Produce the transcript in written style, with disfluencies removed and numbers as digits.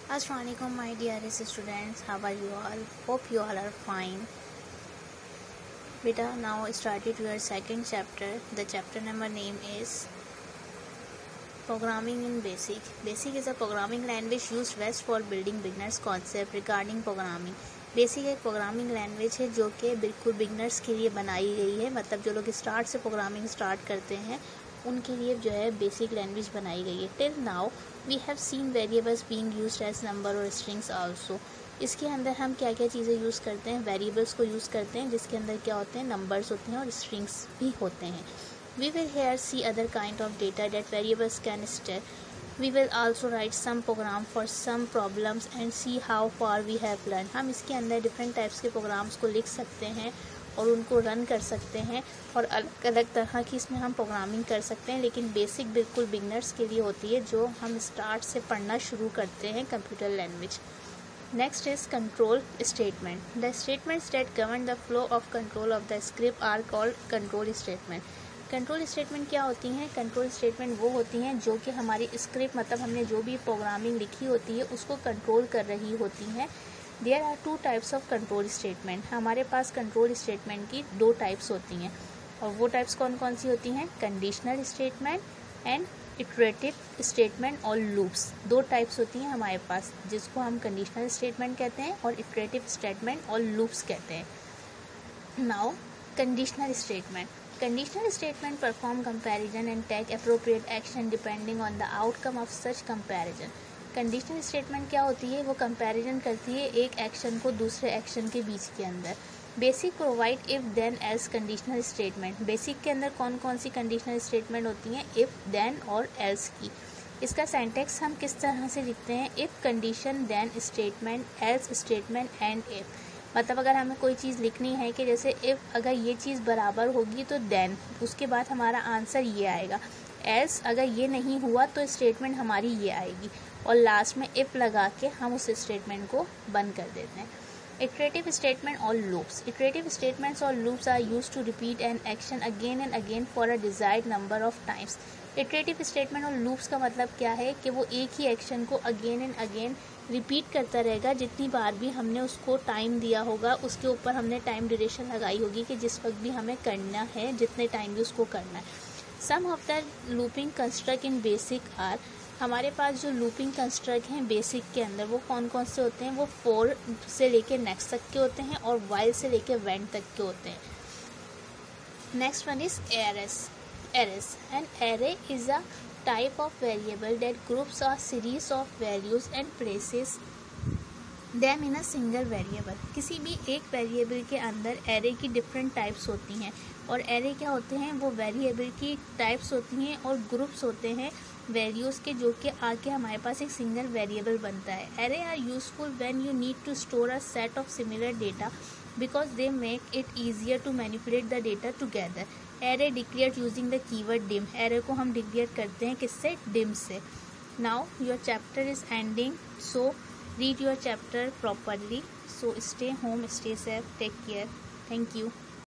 Assalamualaikum my dearest students, how are you all? Hope you all are fine. Beta, now started your second chapter. The chapter number name is Programming in Basic. Basic is a programming language used best for building beginners concept regarding programming. Basic एक programming language है जो कि बिल्कुल beginners के लिए बनाई गई है, मतलब जो लोग स्टार्ट से प्रोग्रामिंग स्टार्ट करते हैं उनके लिए जो है बेसिक लैंग्वेज बनाई गई है. Till now we have seen variables being used as number और स्ट्रिंग्स आल्सो. इसके अंदर हम क्या क्या चीज़ें यूज़ करते हैं, वेरिएबल्स को यूज़ करते हैं जिसके अंदर क्या होते हैं, नंबर्स होते हैं और स्ट्रिंग्स भी होते हैं. We will here see other kind of data that variables can store. We will also write some program for some problems and see how far we have learned. हम इसके अंदर डिफरेंट टाइप्स के programmes को लिख सकते हैं और उनको रन कर सकते हैं और अलग अलग तरह की इसमें हम प्रोग्रामिंग कर सकते हैं, लेकिन बेसिक बिल्कुल बिगनर्स के लिए होती है जो हम स्टार्ट से पढ़ना शुरू करते हैं computer language. Next is control statement. The statements that govern the flow of control of the script are called control statement. Control statement क्या होती हैं? कंट्रोल स्टेटमेंट वो होती हैं जो कि हमारी स्क्रिप्ट, मतलब हमने जो भी प्रोग्रामिंग लिखी होती है उसको कंट्रोल कर रही होती हैं. There are two types of control statement. हमारे पास कंट्रोल स्टेटमेंट की दो टाइप्स होती हैं और वो टाइप्स कौन कौन सी होती हैं? Conditional statement and iterative statement और लूप्स. दो टाइप्स होती हैं हमारे पास जिसको हम कंडीशनल स्टेटमेंट कहते हैं और इटरेटिव स्टेटमेंट और लूप्स कहते हैं. Now conditional statement. Conditional statement perform comparison and take appropriate action depending on the outcome of such comparison. Conditional statement क्या होती है? वो कंपैरिजन करती है एक एक्शन को दूसरे एक्शन के बीच के अंदर. Basic provide if then else conditional statement. Basic के अंदर कौन कौन सी कंडीशनल स्टेटमेंट होती हैं? इफ, देन और एल्स की. इसका सेंटेक्स हम किस तरह से लिखते हैं? If condition, then statement, else statement and if. मतलब अगर हमें कोई चीज़ लिखनी है कि जैसे इफ़ अगर ये चीज़ बराबर होगी तो देन, उसके बाद हमारा आंसर ये आएगा. एल्स अगर ये नहीं हुआ तो स्टेटमेंट हमारी ये आएगी और लास्ट में इफ़ लगा के हम उस स्टेटमेंट को बंद कर देते हैं. इटरेटिव स्टेटमेंट और लूप्स. इटरेटिव स्टेटमेंट्स और loops are used to repeat an action again and again for a desired number of times. Iterative statement और लूप्स का मतलब क्या है कि वो एक ही एक्शन को अगेन एंड अगेन रिपीट करता रहेगा. जितनी बार भी हमने उसको टाइम दिया होगा उसके ऊपर हमने टाइम ड्यूरेशन लगाई होगी कि जिस वक्त भी हमें करना है, जितने टाइम भी उसको करना है. Sum of the looping construct in basic R. हमारे पास जो लूपिंग कंस्ट्रक्ट हैं बेसिक के अंदर वो कौन कौन से होते हैं? वो फोर से लेके नेक्स्ट तक के होते हैं और वाइल से लेके वेन तक के होते हैं. Next one is arrays. An array is a type of variable that groups a series of values and places them in a single variable. किसी भी एक वेरिएबल के अंदर एरे की डिफरेंट टाइप्स होती हैं और एरे क्या होते हैं? वो वेरिएबल की टाइप्स होती हैं और ग्रुप्स होते हैं वैल्यूज़ के जो कि आके हमारे पास एक सिंगल वेरिएबल बनता है. Array are useful when you need to store a set of similar data because they make it easier to manipulate the data together. Array declared using the keyword dim. Array को हम declare करते हैं किससे? dim से. Now your chapter is ending, so read your chapter properly. So stay home, stay safe, take care. Thank you.